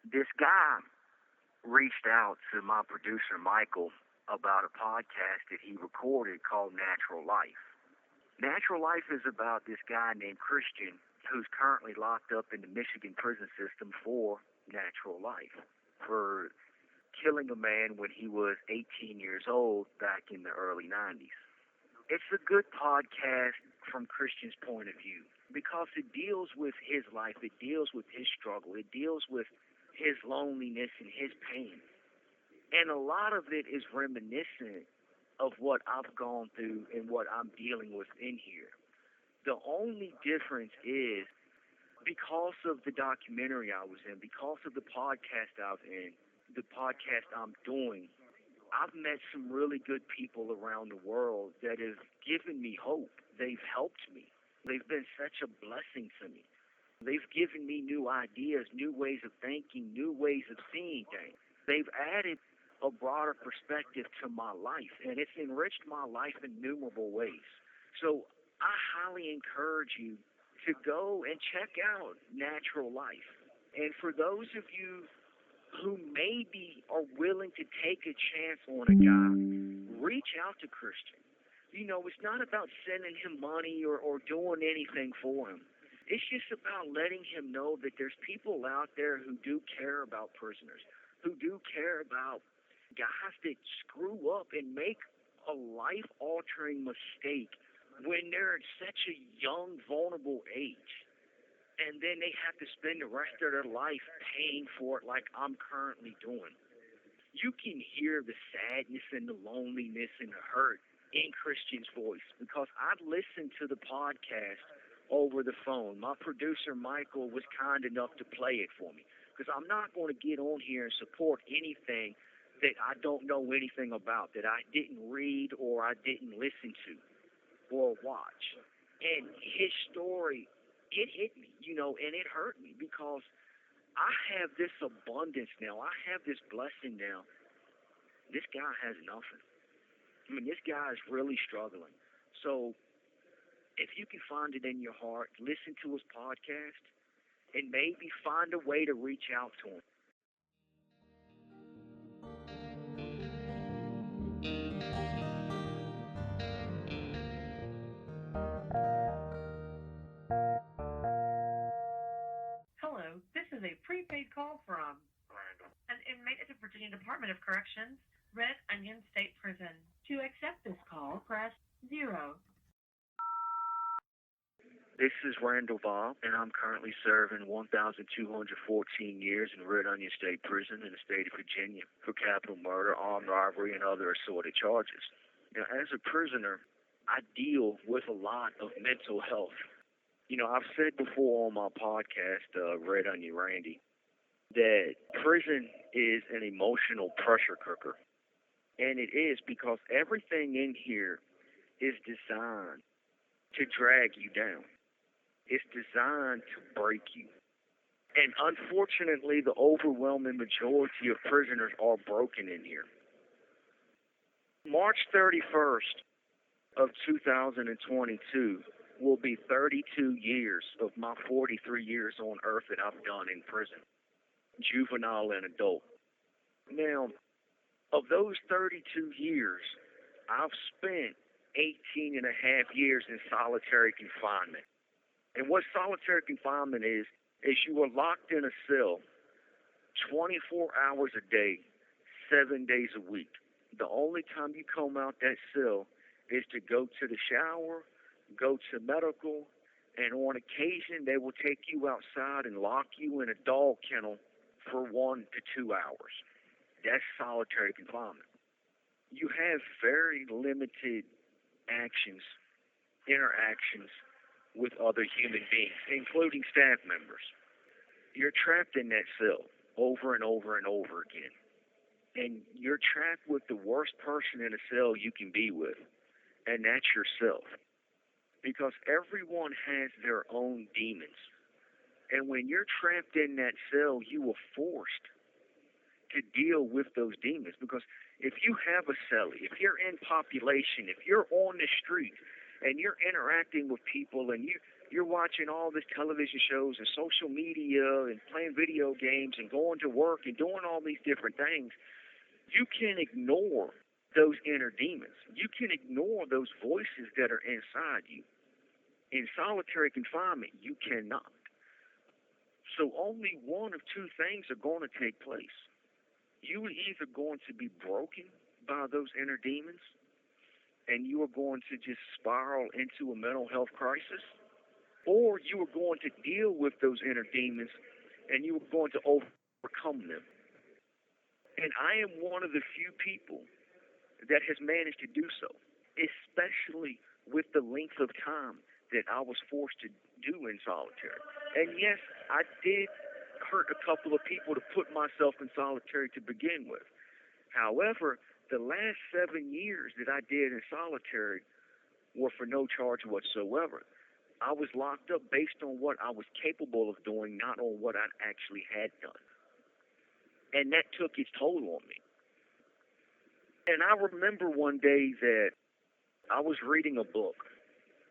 This guy reached out to my producer, Michael, about a podcast that he recorded called Natural Life. Natural Life is about this guy named Christian who's currently locked up in the Michigan prison system for natural life, for killing a man when he was 18 years old back in the early 90s. It's a good podcast from Christian's point of view because it deals with his life, it deals with his struggle, it deals with his loneliness and his pain. And a lot of it is reminiscent of what I've gone through and what I'm dealing with in here. The only difference is because of the documentary I was in, because of the podcast I was in, the podcast I'm doing, I've met some really good people around the world that have given me hope. They've helped me. They've been such a blessing to me. They've given me new ideas, new ways of thinking, new ways of seeing things. They've added a broader perspective to my life, and it's enriched my life in innumerable ways. So I highly encourage you to go and check out Natural Life. And for those of you who maybe are willing to take a chance on a guy, reach out to Christian. You know, it's not about sending him money or doing anything for him. It's just about letting him know that there's people out there who do care about prisoners, who do care about guys that screw up and make a life-altering mistake when they're at such a young, vulnerable age. And then they have to spend the rest of their life paying for it like I'm currently doing. You can hear the sadness and the loneliness and the hurt in Christian's voice because I've listened to the podcast over the phone. My producer, Michael, was kind enough to play it for me because I'm not going to get on here and support anything that I don't know anything about, that I didn't read or I didn't listen to or watch. And his story, it hit me, you know, and it hurt me because I have this abundance now. I have this blessing now. This guy has nothing. I mean, this guy is really struggling. So if you can find it in your heart, listen to his podcast and maybe find a way to reach out to him. Hello, this is a prepaid call from Randall. an inmate at the Virginia Department of Corrections, Red Onion State Prison. To accept this call, press 0. This is Randall Via, and I'm currently serving 1,214 years in Red Onion State Prison in the state of Virginia for capital murder, armed robbery, and other assorted charges. Now, as a prisoner, I deal with a lot of mental health. You know, I've said before on my podcast, Red Onion Randy, that prison is an emotional pressure cooker. And it is because everything in here is designed to drag you down. It's designed to break you. And unfortunately, the overwhelming majority of prisoners are broken in here. March 31st of 2022 will be 32 years of my 43 years on earth that I've done in prison, juvenile and adult. Now, of those 32 years, I've spent 18 and a half years in solitary confinement. And what solitary confinement is you are locked in a cell 24 hours a day, 7 days a week. The only time you come out that cell is to go to the shower, go to medical, and on occasion they will take you outside and lock you in a dog kennel for 1 to 2 hours. That's solitary confinement. You have very limited interactions with other human beings, including staff members. You're trapped in that cell over and over and over again. And you're trapped with the worst person in a cell you can be with, and that's yourself. Because everyone has their own demons. And when you're trapped in that cell, you are forced to deal with those demons. Because if you have a cellie, if you're in population, if you're on the street, and you're interacting with people and You're watching all these television shows and social media and playing video games and going to work and doing all these different things. You can ignore those inner demons. You can ignore those voices that are inside you. In solitary confinement, you cannot. So only one of two things are going to take place. You are either going to be broken by those inner demons, and you are going to just spiral into a mental health crisis, or you are going to deal with those inner demons, and you are going to overcome them. And I am one of the few people that has managed to do so, especially with the length of time that I was forced to do in solitary. And yes, I did hurt a couple of people to put myself in solitary to begin with. However, the last 7 years that I did in solitary were for no charge whatsoever. I was locked up based on what I was capable of doing, not on what I actually had done. And that took its toll on me. And I remember one day that I was reading a book,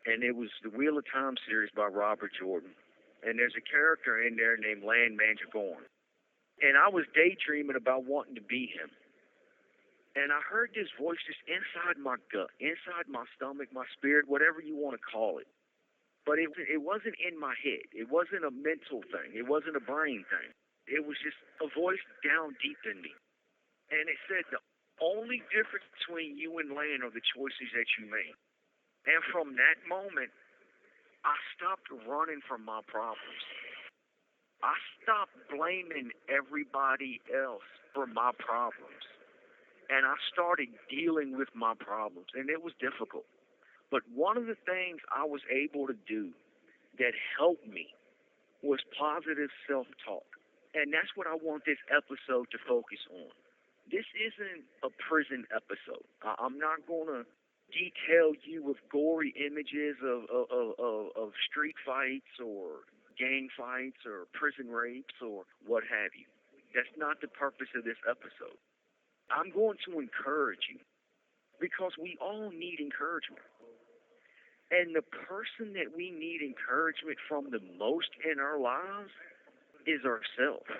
and it was the Wheel of Time series by Robert Jordan. And there's a character in there named Landman Jooyeon. And I was daydreaming about wanting to be him. And I heard this voice just inside my gut, inside my stomach, my spirit, whatever you want to call it. But it wasn't in my head. It wasn't a mental thing. It wasn't a brain thing. It was just a voice down deep in me. And it said, the only difference between you and Land are the choices that you make. And from that moment, I stopped running from my problems. I stopped blaming everybody else for my problems. And I started dealing with my problems. And it was difficult. But one of the things I was able to do that helped me was positive self-talk. And that's what I want this episode to focus on. This isn't a prison episode. I'm not going to detail you with gory images of street fights or gang fights or prison rapes or what have you. That's not the purpose of this episode. I'm going to encourage you because we all need encouragement. And the person that we need encouragement from the most in our lives is ourselves.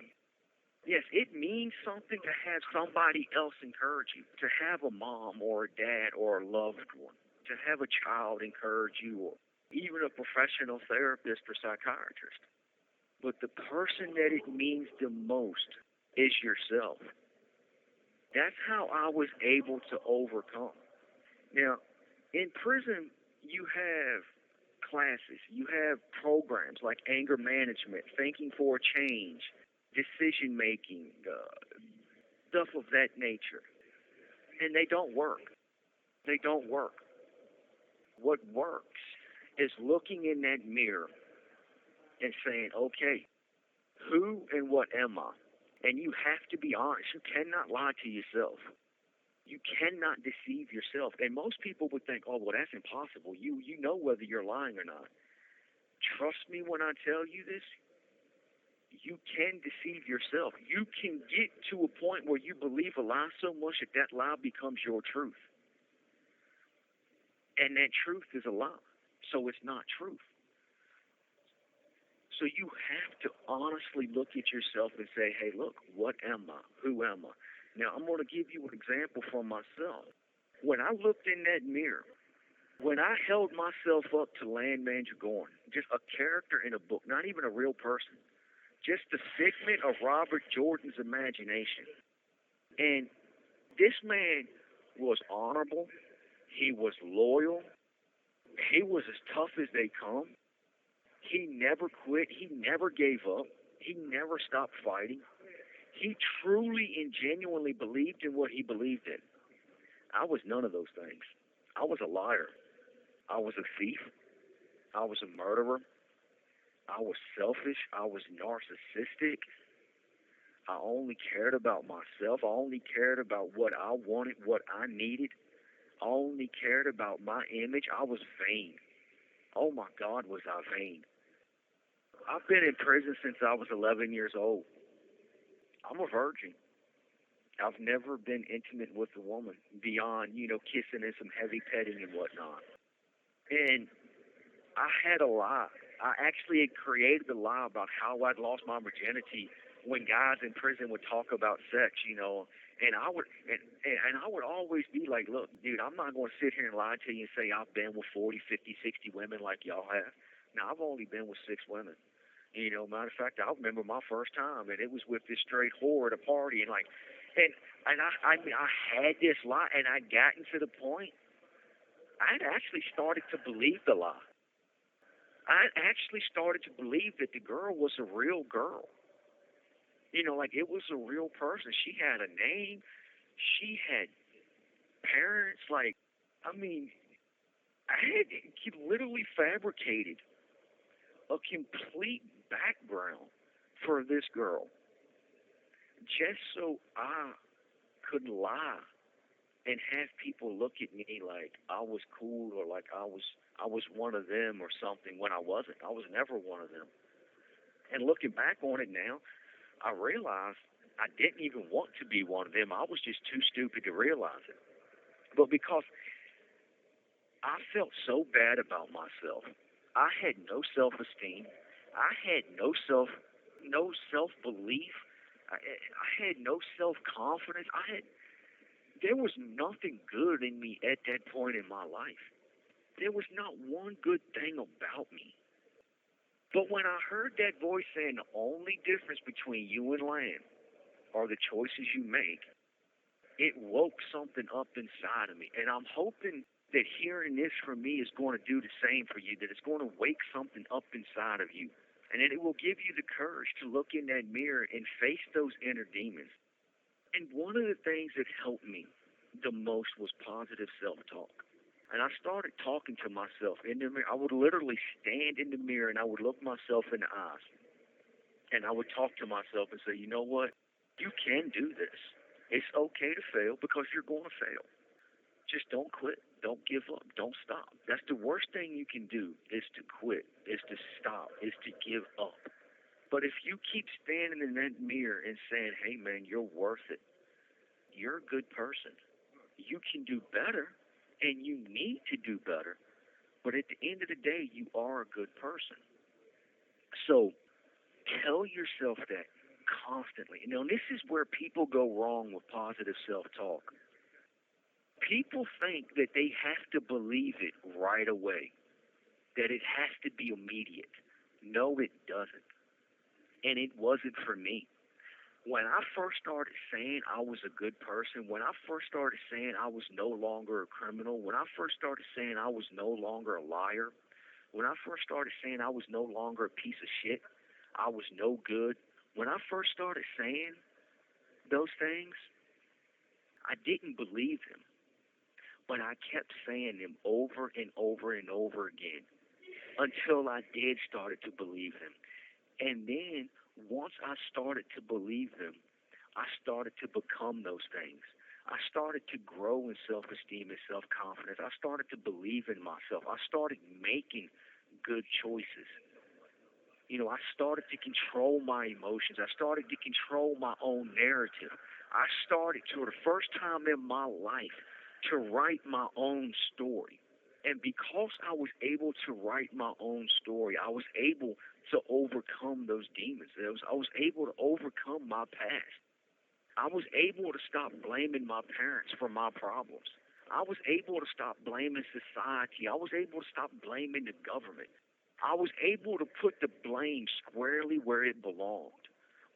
Yes, it means something to have somebody else encourage you, to have a mom or a dad or a loved one, to have a child encourage you, or even a professional therapist or psychiatrist. But the person that it means the most is yourself. That's how I was able to overcome. Now, in prison, you have classes, you have programs like anger management, thinking for a change, decision making, stuff of that nature. And they don't work. They don't work. What works is looking in that mirror and saying, okay, who and what am I? And you have to be honest. You cannot lie to yourself. You cannot deceive yourself. And most people would think, oh, well, that's impossible. You know whether you're lying or not. Trust me when I tell you this. You can deceive yourself. You can get to a point where you believe a lie so much that that lie becomes your truth. And that truth is a lie. So it's not truth. So you have to honestly look at yourself and say, hey, look, what am I? Who am I? Now, I'm going to give you an example from myself. When I looked in that mirror, when I held myself up to Landman Jooyeon, just a character in a book, not even a real person, just the figment of Robert Jordan's imagination. And this man was honorable. He was loyal. He was as tough as they come. He never quit. He never gave up. He never stopped fighting. He truly and genuinely believed in what he believed in. I was none of those things. I was a liar. I was a thief. I was a murderer. I was selfish. I was narcissistic. I only cared about myself. I only cared about what I wanted, what I needed. I only cared about my image. I was vain. Oh my God, was I vain. I've been in prison since I was 11 years old. I'm a virgin. I've never been intimate with a woman beyond, kissing and some heavy petting and whatnot. And I had a lot I actually had created the lie about how I'd lost my virginity when guys in prison would talk about sex, and I would always be like, look, dude, I'm not going to sit here and lie to you and say I've been with 40, 50, 60 women like y'all have. Now, I've only been with 6 women. Matter of fact, I remember my first time, and it was with this straight whore at a party, and I had this lie, and I'd gotten to the point, I'd actually started to believe the lie. I actually started to believe that the girl was a real girl. It was a real person. She had a name. She had parents. I had literally fabricated a complete background for this girl just so I could lie and have people look at me like I was cool or like I was one of them or something when I wasn't. I was never one of them. And looking back on it now, I realized I didn't even want to be one of them. I was just too stupid to realize it. But because I felt so bad about myself, I had no self-esteem. I had no self-belief. I had no self-confidence. There was nothing good in me at that point in my life. There was not one good thing about me. But when I heard that voice saying the only difference between you and land are the choices you make, it woke something up inside of me. And I'm hoping that hearing this from me is going to do the same for you, that it's going to wake something up inside of you. And that it will give you the courage to look in that mirror and face those inner demons. And one of the things that helped me the most was positive self-talk. And I started talking to myself in the mirror. I would literally stand in the mirror and I would look myself in the eyes. And I would talk to myself and say, you know what? You can do this. It's okay to fail because you're going to fail. Just don't quit. Don't give up. Don't stop. That's the worst thing you can do is to quit, is to stop, is to give up. But if you keep standing in that mirror and saying, hey, man, you're worth it. You're a good person. You can do better. And you need to do better. But at the end of the day, you are a good person. So tell yourself that constantly. This is where people go wrong with positive self-talk. People think that they have to believe it right away, that it has to be immediate. No, it doesn't. And it wasn't for me. When I first started saying I was a good person, when I first started saying I was no longer a criminal, when I first started saying I was no longer a liar, when I first started saying I was no longer a piece of shit, I was no good, when I first started saying those things, I didn't believe them. But I kept saying them over and over and over again until I did started to believe them. And then once I started to believe them, I started to become those things. I started to grow in self-esteem and self-confidence. I started to believe in myself. I started making good choices. I started to control my emotions. I started to control my own narrative. I started for the first time in my life to write my own story. And because I was able to write my own story, I was able to overcome those demons. I was able to overcome my past. I was able to stop blaming my parents for my problems. I was able to stop blaming society. I was able to stop blaming the government. I was able to put the blame squarely where it belonged,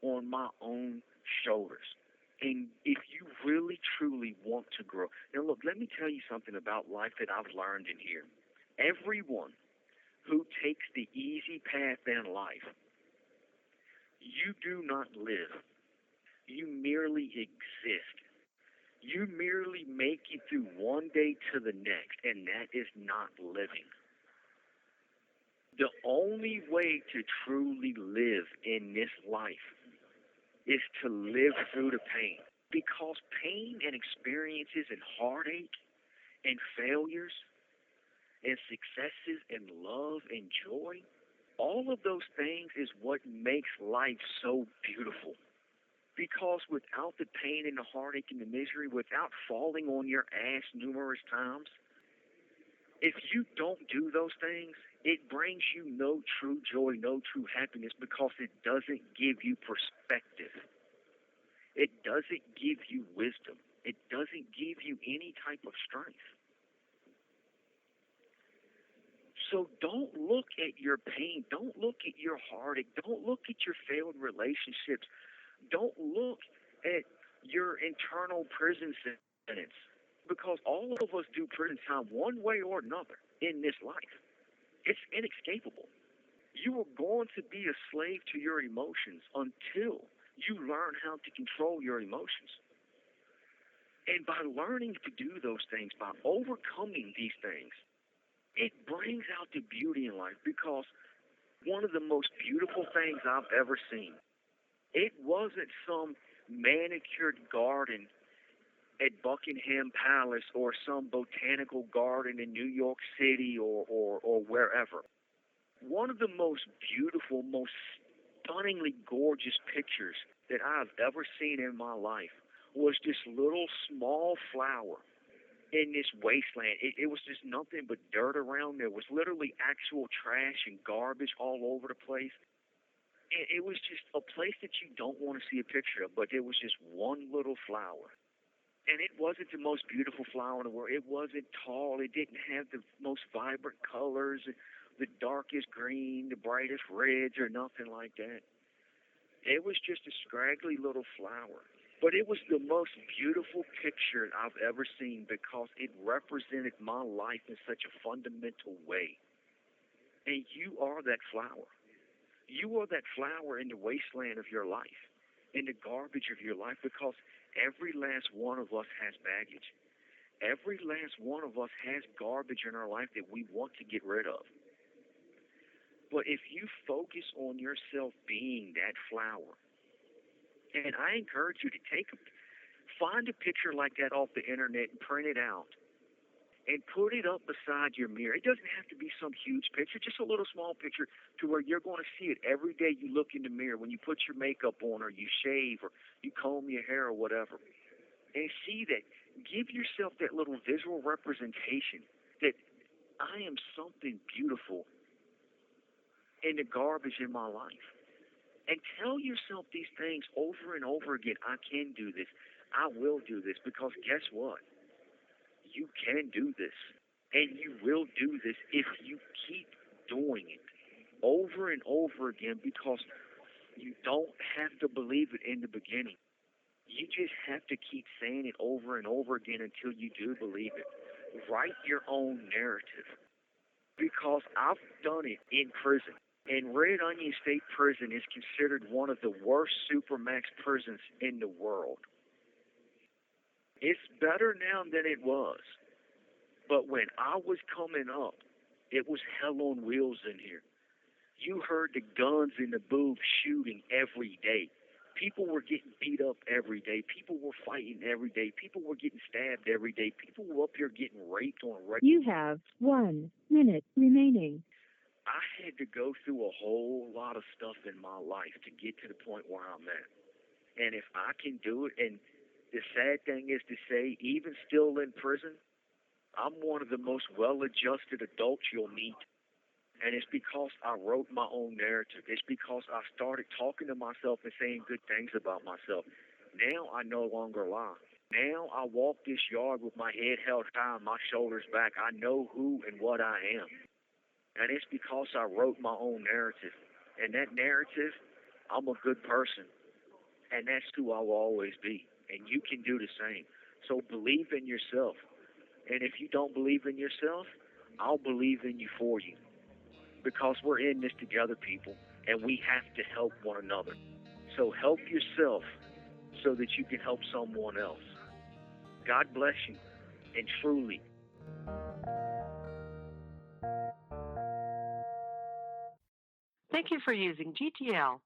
on my own shoulders. And if you really, truly want to grow. Now, look, let me tell you something about life that I've learned in here. Everyone who takes the easy path in life, you do not live. You merely exist. You merely make it through one day to the next, and that is not living. The only way to truly live in this life is to live through the pain. Because pain and experiences and heartache and failures and successes and love and joy, all of those things is what makes life so beautiful. Because without the pain and the heartache and the misery, without falling on your ass numerous times, if you don't do those things, It brings you no true joy, no true happiness because it doesn't give you perspective. It doesn't give you wisdom. It doesn't give you any type of strength. So don't look at your pain. Don't look at your heartache. Don't look at your failed relationships. Don't look at your internal prison sentence, because all of us do prison time one way or another in this life. It's inescapable. You are going to be a slave to your emotions until you learn how to control your emotions. And by learning to do those things, by overcoming these things, it brings out the beauty in life. Because one of the most beautiful things I've ever seen, it wasn't some manicured garden at Buckingham Palace or some botanical garden in New York City or wherever. One of the most beautiful, most stunningly gorgeous pictures that I've ever seen in my life was this little small flower in this wasteland. It was just nothing but dirt around. There was literally actual trash and garbage all over the place. It was just a place that you don't want to see a picture of, but there was just one little flower. And it wasn't the most beautiful flower in the world. It wasn't tall. It didn't have the most vibrant colors, the darkest green, the brightest reds, or nothing like that. It was just a scraggly little flower. But it was the most beautiful picture I've ever seen because it represented my life in such a fundamental way. And you are that flower. You are that flower in the wasteland of your life, in the garbage of your life, because every last one of us has baggage. Every last one of us has garbage in our life that we want to get rid of. But if you focus on yourself being that flower, and I encourage you to find a picture like that off the internet and print it out and put it up beside your mirror. It doesn't have to be some huge picture, just a little small picture to where you're going to see it every day you look in the mirror, when you put your makeup on or you shave or you comb your hair or whatever. And see that. Give yourself that little visual representation that I am something beautiful in the garbage in my life. And tell yourself these things over and over again. I can do this. I will do this, because guess what? You can do this, and you will do this if you keep doing it over and over again, because you don't have to believe it in the beginning. You just have to keep saying it over and over again until you do believe it. Write your own narrative, because I've done it in prison. And Red Onion State Prison is considered one of the worst supermax prisons in the world. It's better now than it was. But when I was coming up, it was hell on wheels in here. You heard the guns and the boobs shooting every day. People were getting beat up every day. People were fighting every day. People were getting stabbed every day. People were up here getting raped on a regular. You have 1 minute remaining. I had to go through a whole lot of stuff in my life to get to the point where I'm at. And if I can do it, and the sad thing is to say, even still in prison, I'm one of the most well-adjusted adults you'll meet. And it's because I wrote my own narrative. It's because I started talking to myself and saying good things about myself. Now I no longer lie. Now I walk this yard with my head held high and my shoulders back. I know who and what I am. And it's because I wrote my own narrative. And that narrative, I'm a good person. And that's who I will always be. And you can do the same. So believe in yourself. And if you don't believe in yourself, I'll believe in you for you. Because we're in this together, people. And we have to help one another. So help yourself so that you can help someone else. God bless you. And truly, Thank you for using GTL.